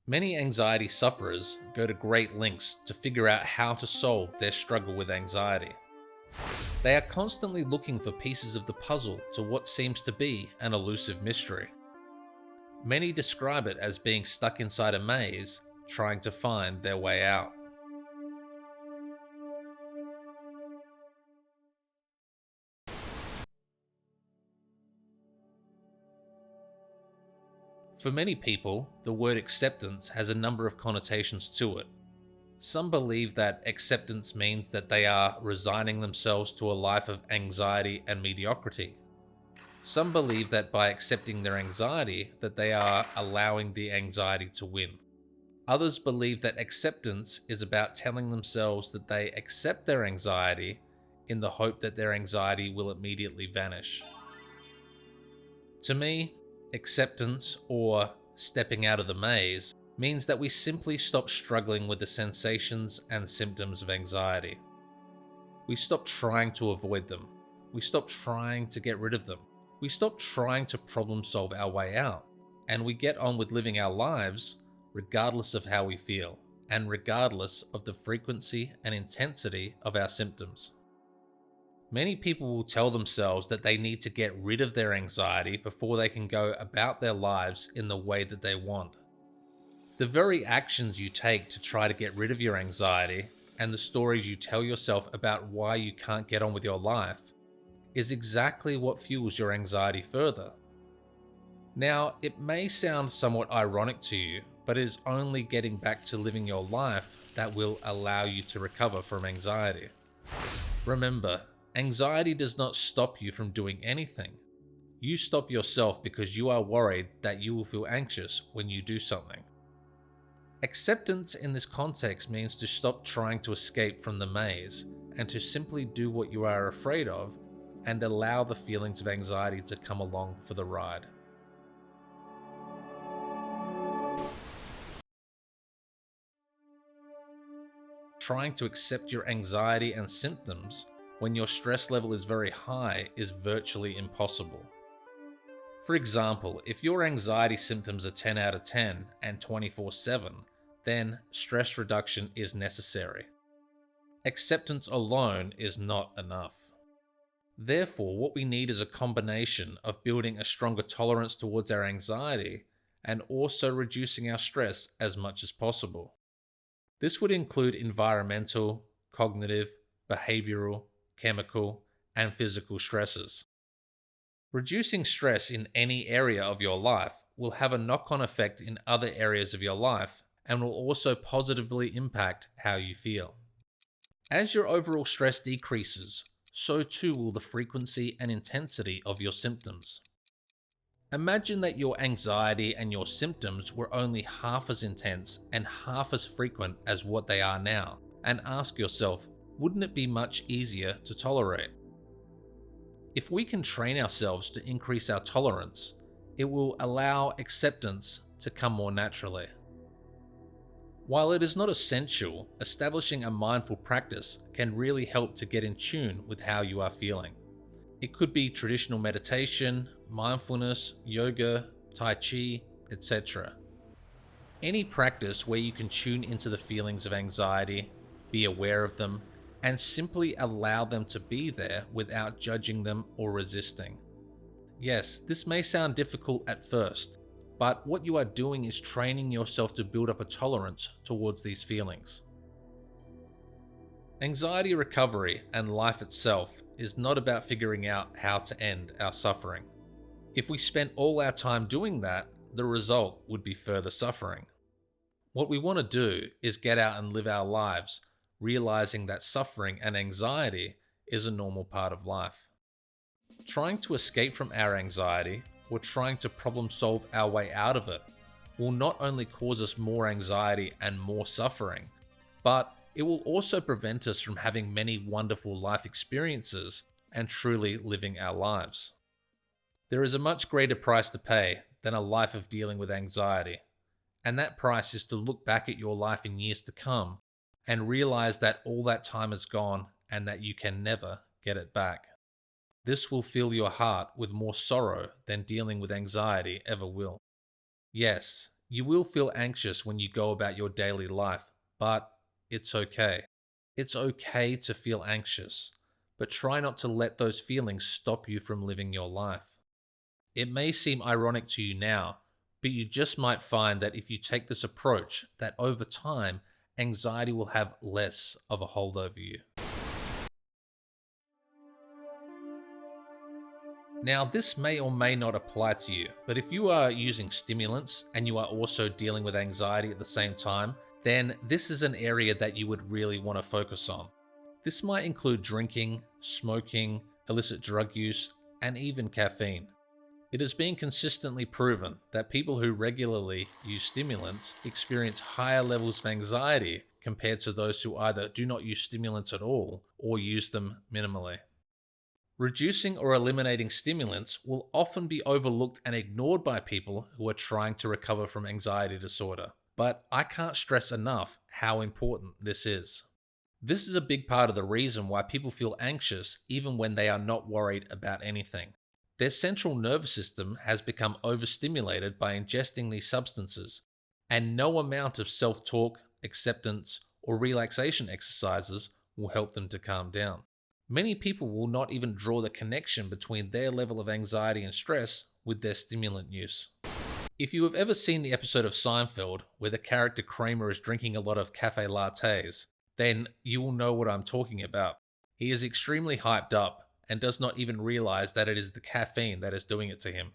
Many anxiety sufferers go to great lengths to figure out how to solve their struggle with anxiety. They are constantly looking for pieces of the puzzle to what seems to be an elusive mystery. Many describe it as being stuck inside a maze, trying to find their way out. For many people, the word acceptance has a number of connotations to it. Some believe that acceptance means that they are resigning themselves to a life of anxiety and mediocrity. Some believe that by accepting their anxiety, that they are allowing the anxiety to win. Others believe that acceptance is about telling themselves that they accept their anxiety in the hope that their anxiety will immediately vanish. To me, acceptance, or stepping out of the maze, means that we simply stop struggling with the sensations and symptoms of anxiety. We stop trying to avoid them. We stop trying to get rid of them. We stop trying to problem solve our way out. And we get on with living our lives regardless of how we feel, and regardless of the frequency and intensity of our symptoms. Many people will tell themselves that they need to get rid of their anxiety before they can go about their lives in the way that they want. The very actions you take to try to get rid of your anxiety, and the stories you tell yourself about why you can't get on with your life, is exactly what fuels your anxiety further. Now, it may sound somewhat ironic to you, but it is only getting back to living your life that will allow you to recover from anxiety. Remember, anxiety does not stop you from doing anything. You stop yourself because you are worried that you will feel anxious when you do something. Acceptance in this context means to stop trying to escape from the maze and to simply do what you are afraid of and allow the feelings of anxiety to come along for the ride. Trying to accept your anxiety and symptoms when your stress level is very high is virtually impossible. For example, if your anxiety symptoms are 10 out of 10 and 24/7, then stress reduction is necessary. Acceptance alone is not enough. Therefore, what we need is a combination of building a stronger tolerance towards our anxiety and also reducing our stress as much as possible. This would include environmental, cognitive, behavioral, chemical, and physical stresses. Reducing stress in any area of your life will have a knock on effect in other areas of your life and will also positively impact how you feel. As your overall stress decreases, so too will the frequency and intensity of your symptoms. Imagine that your anxiety and your symptoms were only half as intense and half as frequent as what they are now, and ask yourself, wouldn't it be much easier to tolerate? If we can train ourselves to increase our tolerance, it will allow acceptance to come more naturally. While it is not essential, establishing a mindful practice can really help to get in tune with how you are feeling. It could be traditional meditation, mindfulness, yoga, tai chi, etc. Any practice where you can tune into the feelings of anxiety, be aware of them, and simply allow them to be there without judging them or resisting. Yes, this may sound difficult at first, but what you are doing is training yourself to build up a tolerance towards these feelings. Anxiety recovery and life itself is not about figuring out how to end our suffering. If we spent all our time doing that, the result would be further suffering. What we want to do is get out and live our lives, realizing that suffering and anxiety is a normal part of life. Trying to escape from our anxiety or trying to problem solve our way out of it will not only cause us more anxiety and more suffering, but it will also prevent us from having many wonderful life experiences and truly living our lives. There is a much greater price to pay than a life of dealing with anxiety, and that price is to look back at your life in years to come and realize that all that time is gone and that you can never get it back. This will fill your heart with more sorrow than dealing with anxiety ever will. Yes, You will feel anxious when you go about your daily life, but it's okay. It's okay to feel anxious, but try not to let those feelings stop you from living your life. It may seem ironic to you now, but you just might find that if you take this approach, that over time, anxiety will have less of a hold over you. Now, this may or may not apply to you, but if you are using stimulants and you are also dealing with anxiety at the same time, then this is an area that you would really want to focus on. This might include drinking, smoking, illicit drug use, and even caffeine. It has been consistently proven that people who regularly use stimulants experience higher levels of anxiety compared to those who either do not use stimulants at all or use them minimally. Reducing or eliminating stimulants will often be overlooked and ignored by people who are trying to recover from anxiety disorder, but I can't stress enough how important this is. This is a big part of the reason why people feel anxious even when they are not worried about anything. Their central nervous system has become overstimulated by ingesting these substances, and no amount of self-talk, acceptance, or relaxation exercises will help them to calm down. Many people will not even draw the connection between their level of anxiety and stress with their stimulant use. If you have ever seen the episode of Seinfeld where the character Kramer is drinking a lot of cafe lattes, then you will know what I'm talking about. He is extremely hyped up and does not even realize that it is the caffeine that is doing it to him.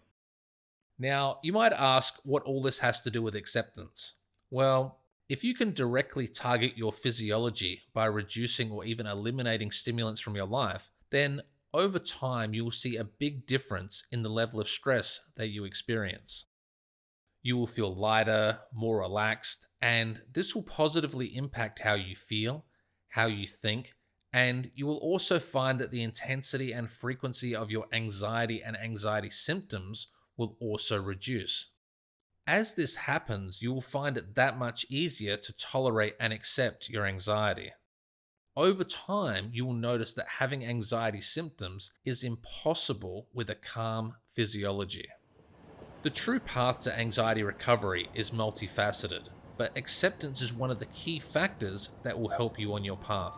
Now, you might ask what all this has to do with acceptance. Well, if you can directly target your physiology by reducing or even eliminating stimulants from your life, then over time you will see a big difference in the level of stress that you experience. You will feel lighter, more relaxed, and this will positively impact how you feel, how you think, and you will also find that the intensity and frequency of your anxiety and anxiety symptoms will also reduce. As this happens, you will find it that much easier to tolerate and accept your anxiety. Over time, you will notice that having anxiety symptoms is impossible with a calm physiology. The true path to anxiety recovery is multifaceted, but acceptance is one of the key factors that will help you on your path.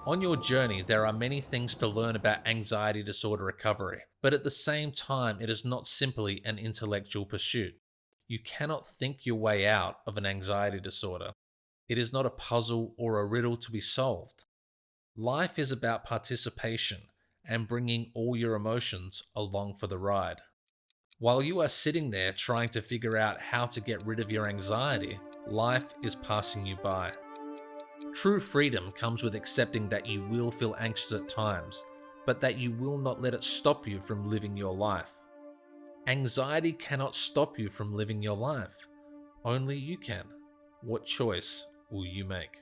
On your journey, there are many things to learn about anxiety disorder recovery, but at the same time, it is not simply an intellectual pursuit. You cannot think your way out of an anxiety disorder. It is not a puzzle or a riddle to be solved. Life is about participation and bringing all your emotions along for the ride. While you are sitting there trying to figure out how to get rid of your anxiety, life is passing you by. True freedom comes with accepting that you will feel anxious at times, but that you will not let it stop you from living your life. Anxiety cannot stop you from living your life. Only you can. What choice will you make?